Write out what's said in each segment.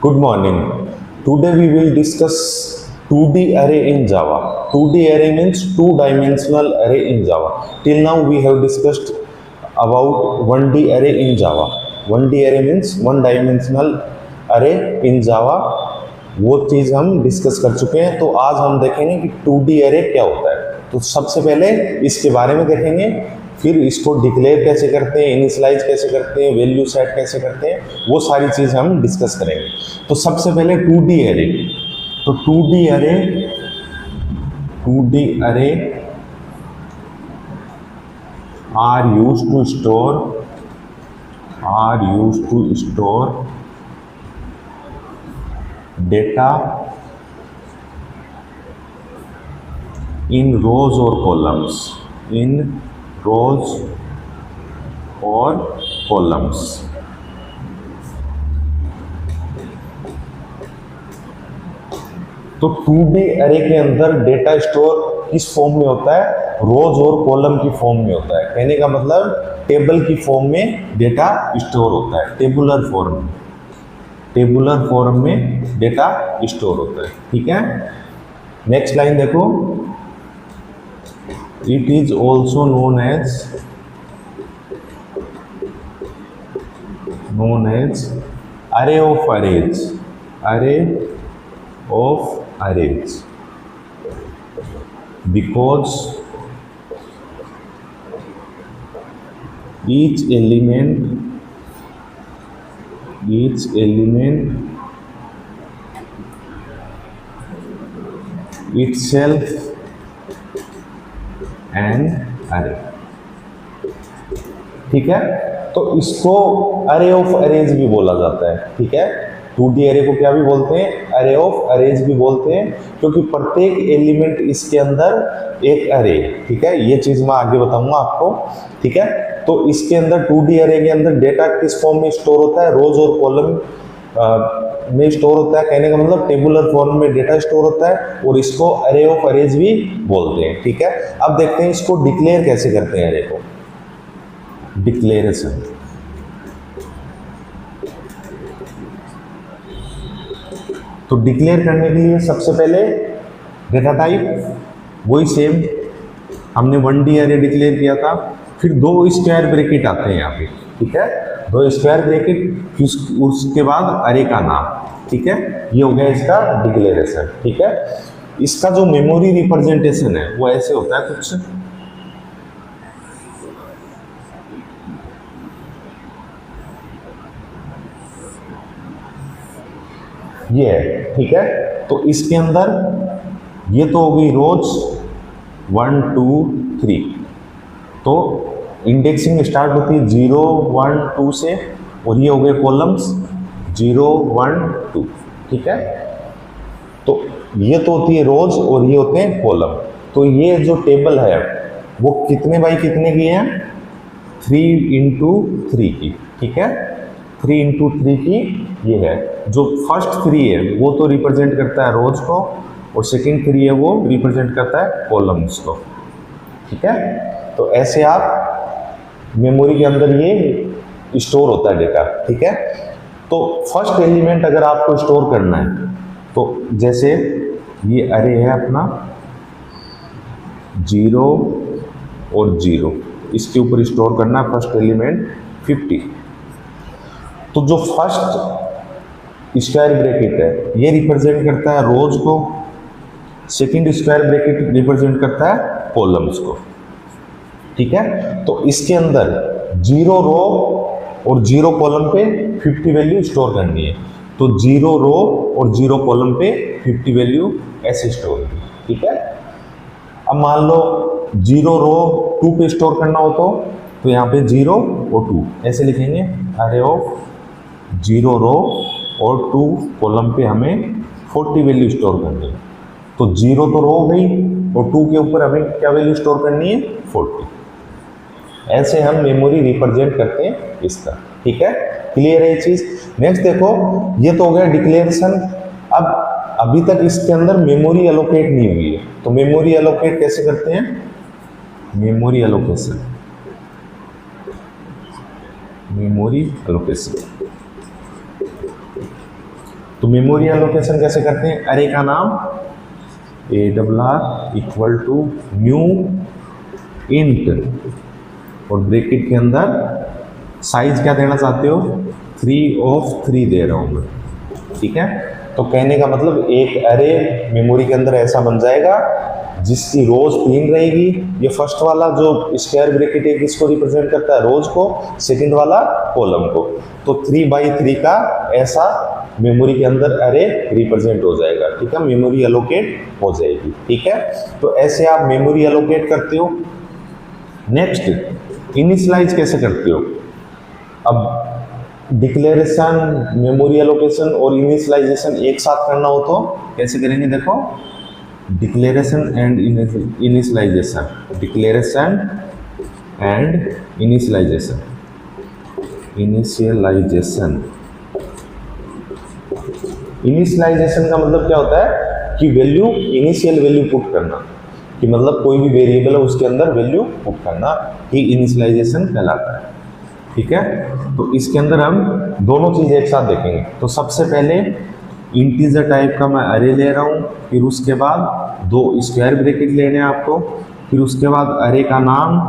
Good morning. Today we will discuss 2D array in Java. 2D array means two-dimensional array in Java. Till now we have discussed about 1D array in Java. 1D array means one-dimensional array in Java. वो चीज़ हम discuss कर चुके हैं। तो आज हम देखेंगे कि 2D array क्या होता है। तो सबसे पहले इसके बारे में देखेंगे, फिर इसको डिक्लेयर कैसे करते हैं, इनिशियलाइज कैसे करते हैं, वैल्यू सेट कैसे करते हैं, वो सारी चीज़ हम डिस्कस करेंगे। तो सबसे पहले 2D एरे। तो 2D array are used to store data in rows और कॉलम्स, तो 2D एरे के अंदर डेटा स्टोर किस फॉर्म में होता है? रोज और कॉलम की फॉर्म में होता है। कहने का मतलब टेबल की फॉर्म में डेटा स्टोर होता है, टेबुलर फॉर्म में डेटा स्टोर होता है। ठीक है, नेक्स्ट लाइन देखो, it is also known as array of arrays because each element itself an array। ठीक है, तो इसको अरे ऑफ अरेज भी बोला जाता है। ठीक है, 2D एरे को क्या भी बोलते हैं? अरे ऑफ अरेज भी बोलते हैं, क्योंकि प्रत्येक एलिमेंट इसके अंदर एक अरे। ठीक है, ये चीज मैं आगे बताऊंगा आपको। ठीक है, तो इसके अंदर 2D एरे के अंदर डेटा किस फॉर्म में स्टोर होता है? रोज और कॉलम में स्टोर होता है। कहने का मतलब टेबुलर फॉर्म में डेटा स्टोर होता है, और इसको अरे ऑफ अरेज भी बोलते हैं। ठीक है, अब देखते हैं इसको डिक्लेयर कैसे करते हैं अरे को। डिक्लेरेशन, तो डिक्लेयर करने के लिए सबसे पहले डेटा टाइप वही सेम हमने 1D एरे डिक्लेयर किया था, फिर 2 स्क्वायर ब्रैकेट आते हैं यहाँ पे। ठीक है, 2 स्क्वायर ब्रैकेट, उसके बाद अरे का नाम। ठीक है, ये हो गया इसका डिक्लेरेशन। ठीक है, इसका जो मेमोरी रिप्रेजेंटेशन है वो ऐसे होता है कुछ, ये है। ठीक है, तो इसके अंदर ये तो हो गई रोज 1 2 3, तो इंडेक्सिंग स्टार्ट होती है 0 1 2 से, और ये हो गए कॉलम्स 0 1 2। ठीक है, तो ये तो होती है रोज और ये होते हैं कॉलम। तो ये जो टेबल है वो कितने बाई कितने की है? 3 into 3 की। ठीक है, 3 into 3 की ये है। जो फर्स्ट 3 है वो तो रिप्रेजेंट करता है रोज को, और सेकंड 3 है वो रिप्रेजेंट करता है कॉलम्स को। ठीक है, तो ऐसे आप मेमोरी के अंदर ये स्टोर होता है डेटा। ठीक है, तो फर्स्ट एलिमेंट अगर आपको स्टोर करना है, तो जैसे ये अरे है अपना 0 और 0, इसके ऊपर स्टोर करना है फर्स्ट एलिमेंट 50। तो जो फर्स्ट स्क्वायर ब्रैकेट है ये रिप्रेजेंट करता है रोज को, सेकंड स्क्वायर ब्रैकेट रिप्रेजेंट करता है कॉलम्स को। ठीक है, तो इसके अंदर 0 रो और 0 कॉलम पे 50 वैल्यू स्टोर करनी है। तो 0 रो और 0 कॉलम पे 50 वैल्यू ऐसे स्टोर करनी है। ठीक है, अब मान लो 0 रो 2 पे स्टोर करना हो तो यहाँ पे 0 और 2 ऐसे लिखेंगे, अरे ऑफ 0 रो और 2 कॉलम पे हमें 40 वैल्यू स्टोर करनी है। तो 0 तो रो हो गई, और 2 के ऊपर हमें क्या वैल्यू स्टोर करनी है? 40। ऐसे हम मेमोरी रिप्रेजेंट करते हैं इसका। ठीक है, क्लियर है ये चीज। नेक्स्ट देखो, ये तो हो गया डिक्लेरेशन। अब अभी तक इसके अंदर मेमोरी एलोकेट नहीं हुई है, तो मेमोरी एलोकेट कैसे करते हैं? मेमोरी एलोकेशन, तो मेमोरी एलोकेशन कैसे करते हैं, अरे का नाम ARR equal to new int और ब्रैकेट के अंदर साइज क्या देना चाहते हो, 3 दे रहा हूं मैं, ठीक है। तो कहने का मतलब एक अरे मेमोरी के अंदर ऐसा बन जाएगा जिसकी रोज 3 रहेगी। ये फर्स्ट वाला जो स्क्वायर ब्रैकेट है किसको रिप्रेजेंट करता है, रोज को, सेकंड वाला कॉलम को। तो 3x3 का ऐसा मेमोरी के अंदर अरे रिप्रेजेंट हो जाएगा, ठीक है, मेमोरी एलोकेट हो जाएगी, ठीक है। तो ऐसे आप मेमोरी एलोकेट करते हो। नेक्स्ट इनिशियलाइज कैसे करते हो। अब डिक्लेरेशन, मेमोरी एलोकेशन और इनिशियलाइजेशन एक साथ करना हो तो कैसे करेंगे, देखो, declaration and initialisation, declaration and initialisation, initialisation का मतलब क्या होता है कि वैल्यू, इनिशियल वैल्यू पुट करना, कि मतलब कोई भी वेरिएबल है उसके अंदर वैल्यू पुट करना ही इनिशियलाइजेशन कहलाता है, ठीक है। तो इसके अंदर हम दोनों चीज़ एक साथ देखेंगे। तो सबसे पहले इंटीजर टाइप का मैं अरे ले रहा हूँ, फिर उसके बाद 2 स्क्वायर ब्रैकेट लेने हैं आपको, फिर उसके बाद अरे का नाम,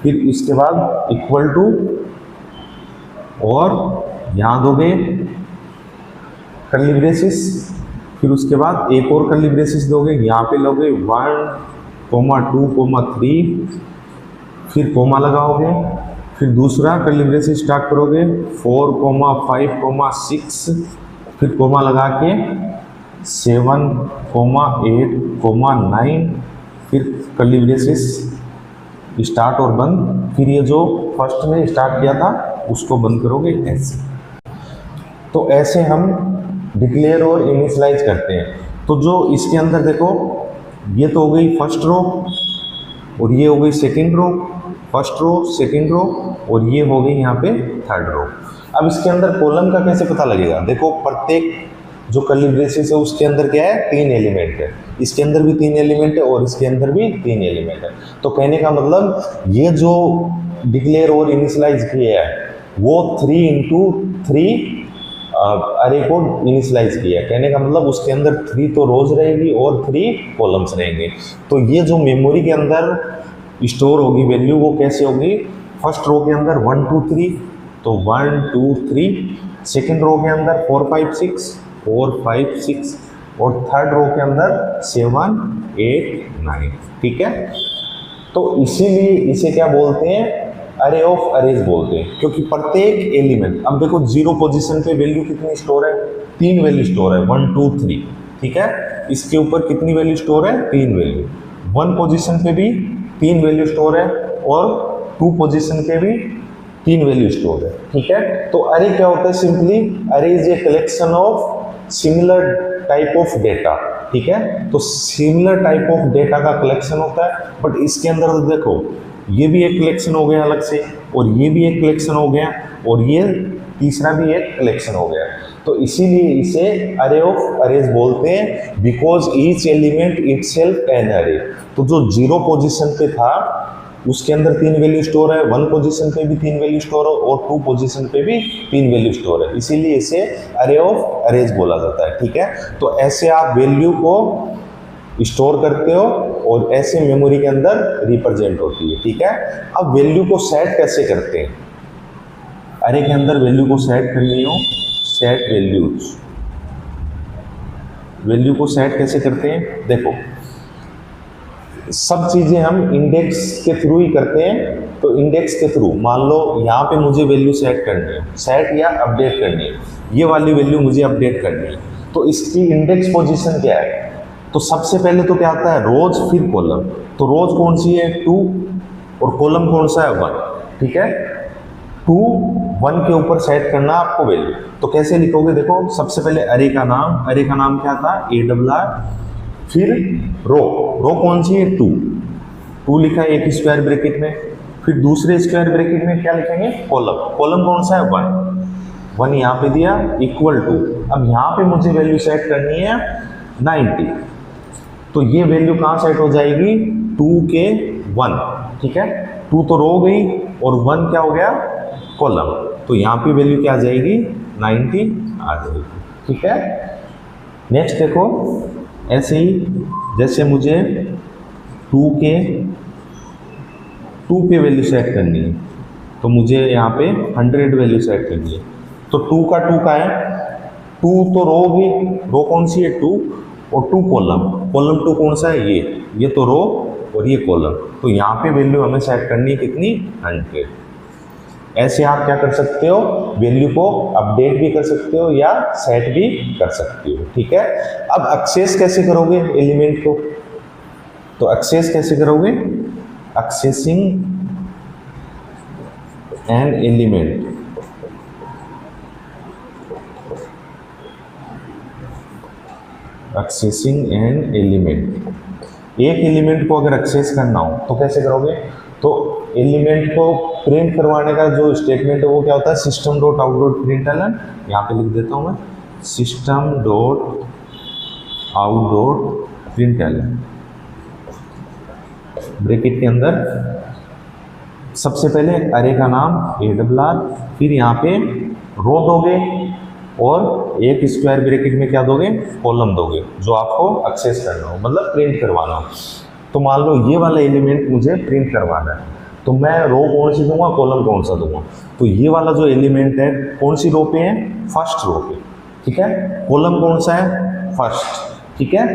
फिर इसके बाद इक्वल टू, और यहाँ दोगे कर्ली ब्रेसिस, फिर उसके बाद एक और कर्ली ब्रेसिस दोगे, यहाँ पे लोगे 1, 2, 3, फिर कोमा लगाओगे, फिर दूसरा कर्ली ब्रेसिस स्टार्ट करोगे 4, 5, 6, फिर कोमा लगा के 7, 8, 9, फिर कर्ली ब्रेसिस स्टार्ट और बंद, फिर ये जो फर्स्ट में स्टार्ट किया था उसको बंद करोगे ऐसे। तो ऐसे हम डिक्लेयर और इनिशियलाइज करते हैं। तो जो इसके अंदर देखो, ये तो हो गई फर्स्ट रो और ये हो गई second row, first row second row, और ये हो गई यहाँ पे थर्ड रो। अब इसके अंदर कॉलम का कैसे पता लगेगा, देखो प्रत्येक जो कर्ली ब्रेसेस है उसके अंदर क्या है, 3 एलिमेंट है, इसके अंदर भी 3 एलिमेंट है और इसके अंदर भी 3 एलिमेंट है। तो कहने का मतलब ये जो डिक्लेयर और इनिशियलाइज किया है वो 3 × 3 अरे को इनिशियलाइज किया है। कहने का मतलब उसके अंदर 3 तो रोज रहेगी और 3 कॉलम्स रहेंगे। तो ये जो मेमोरी के अंदर स्टोर होगी वैल्यू वो कैसे होगी, फर्स्ट रो के अंदर 1, 2, 3, तो 1, 2, 3, सेकेंड रो के अंदर 4, 5, 6 और थर्ड रो के अंदर 7, 8, 9, ठीक है। तो इसीलिए इसे क्या बोलते हैं, अरे ऑफ अरेज बोलते हैं, क्योंकि प्रत्येक एलिमेंट, अब देखो 0 पोजीशन पे वैल्यू कितनी स्टोर है, 3 वैल्यू स्टोर है, 1, 2, 3, ठीक है। इसके ऊपर कितनी वैल्यू स्टोर है, 3 वैल्यू। 1 पोजीशन पे भी 3 वैल्यू स्टोर है और 2 पोजीशन पे भी 3 वैल्यू स्टोर है, ठीक है। तो अरे क्या होता है, सिंपली अरे is a collection of similar type of data, ठीक है। तो सिमिलर टाइप ऑफ डेटा का कलेक्शन होता है। बट इसके अंदर देखो, ये भी एक कलेक्शन हो गया अलग से, और ये भी एक कलेक्शन हो गया, और ये तीसरा भी एक कलेक्शन हो गया। तो इसीलिए इसे अरे ऑफ अरेज बोलते हैं, because each element itself an array. तो जो 0 पोजीशन पे था उसके अंदर 3 वैल्यू स्टोर है, 1 पोजीशन पे भी 3 वैल्यू स्टोर है और 2 पोजीशन पे भी 3 वैल्यू स्टोर है, इसीलिए इसे अरे ऑफ अरेज बोला जाता है, ठीक है। तो ऐसे आप वैल्यू को स्टोर करते हो और ऐसे मेमोरी के अंदर रिप्रेजेंट होती है, ठीक है। अब वैल्यू को सेट कैसे करते हैं, अरे के अंदर वैल्यू को सेट करनी हो, सेट वैल्यूज, वैल्यू को सेट कैसे करते हैं, देखो सब चीजें हम इंडेक्स के थ्रू ही करते हैं। तो इंडेक्स के थ्रू मान लो यहाँ पे मुझे वैल्यू सेट करनी है, सेट या अपडेट करनी है, ये वाली वैल्यू मुझे अपडेट करनी है, तो इसकी इंडेक्स पोजीशन क्या है। तो सबसे पहले तो क्या आता है, रोज फिर कॉलम। तो रोज कौन सी है, 2, और कॉलम कौन सा है, 1, ठीक है। 2, 1 के ऊपर सेट करना आपको वैल्यू। तो कैसे लिखोगे, देखो सबसे पहले अरे का नाम क्या था, ARR, फिर रो कौन सी है, 2 लिखा है एक स्क्वायर ब्रैकेट में, फिर दूसरे स्क्वायर ब्रैकेट में क्या लिखेंगे, कॉलम कौन सा है, 1 यहाँ पे दिया, इक्वल टू, अब यहाँ पे मुझे वैल्यू सेट करनी है 90। तो ये वैल्यू कहाँ सेट हो जाएगी, 2 के 1, ठीक है। 2 तो रो गई और 1 क्या हो गया, कॉलम। तो यहाँ पे वैल्यू क्या आ जाएगी, 90 आ जाएगी, ठीक है। नेक्स्ट देखो, ऐसे ही जैसे मुझे 2 पे वैल्यू सेट करनी है, तो मुझे यहाँ पे 100 वैल्यू सेट करनी है। तो 2 का है, 2 तो रो होगी, रो कौन सी है 2, और 2 कॉलम 2 कौन सा है ये तो रो और ये कॉलम। तो यहाँ पे वैल्यू हमें सेट करनी है कितनी, 100। ऐसे आप क्या कर सकते हो, वैल्यू को अपडेट भी कर सकते हो या सेट भी कर सकते हो, ठीक है। अब एक्सेस कैसे करोगे एलिमेंट को, तो एक्सेस कैसे करोगे, accessing an element, accessing an element. एक एलिमेंट को अगर एक्सेस करना हो तो कैसे करोगे, तो एलिमेंट को प्रिंट करवाने का जो स्टेटमेंट है वो क्या होता है, system dot out dot println. यहाँ पे लिख देता हूँ मैं, system dot out dot println, bracket के अंदर सबसे पहले अरे का नाम ARR, फिर यहाँ पे रो दोगे और एक स्क्वायर ब्रैकेट में क्या दोगे, कॉलम दोगे जो आपको एक्सेस करना हो, मतलब प्रिंट करवाना हो। तो मान लो ये वाला एलिमेंट मुझे प्रिंट करवाना है, तो मैं रो कौन सी दूंगा, कॉलम कौन सा दूंगा। तो ये वाला जो एलिमेंट है कौन सी रो पे है, फर्स्ट रो पे, ठीक है। कॉलम कौन सा है, फर्स्ट, ठीक है।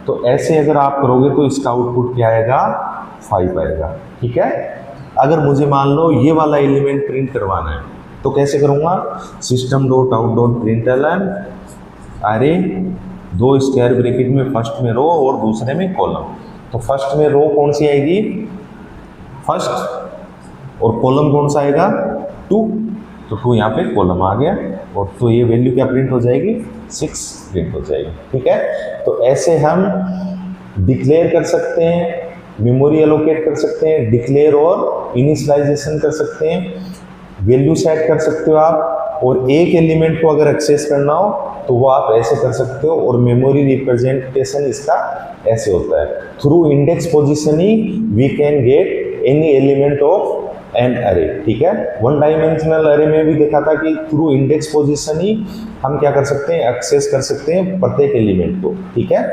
तो ऐसे अगर आप करोगे तो इसका आउटपुट क्या आएगा, 5 आएगा, ठीक है। अगर मुझे मान लो ये वाला एलिमेंट प्रिंट करवाना है तो कैसे करूँगा, system dot out dot println अरे 2 स्क्वायर ब्रैकेट में फर्स्ट में रो और दूसरे में कॉलम। तो फर्स्ट में रो कौन सी आएगी, फर्स्ट, और कॉलम कौन सा आएगा, 2। तो 2 यहाँ पे कॉलम आ गया, और तो ये वैल्यू क्या प्रिंट हो जाएगी, 6 प्रिंट हो जाएगी, ठीक है। तो ऐसे हम डिक्लेयर कर सकते हैं, मेमोरी एलोकेट कर सकते हैं, डिक्लेयर और इनिशियलाइजेशन कर सकते हैं, वैल्यू सेट कर सकते हो आप, और एक एलिमेंट को अगर एक्सेस करना हो तो वो आप ऐसे कर सकते हो, और मेमोरी रिप्रेजेंटेशन इसका ऐसे होता है, through index positioning we can get any element of an array, ठीक है। 1 डायमेंशनल अरे में भी देखा था कि थ्रू इंडेक्स पोजीशनिंग हम क्या कर सकते हैं, एक्सेस कर सकते हैं प्रत्येक एलिमेंट को, ठीक है।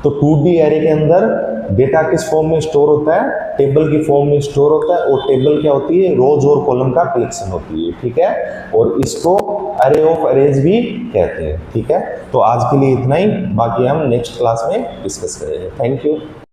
तो 2D एरे के अंदर डेटा किस फॉर्म में स्टोर होता है, टेबल की फॉर्म में स्टोर होता है, और टेबल क्या होती है, रोज और कॉलम का कलेक्शन होती है, ठीक है। और इसको अरे ऑफ अरेज भी कहते हैं, ठीक है। तो आज के लिए इतना ही, बाकी हम नेक्स्ट क्लास में डिस्कस करेंगे। Thank you.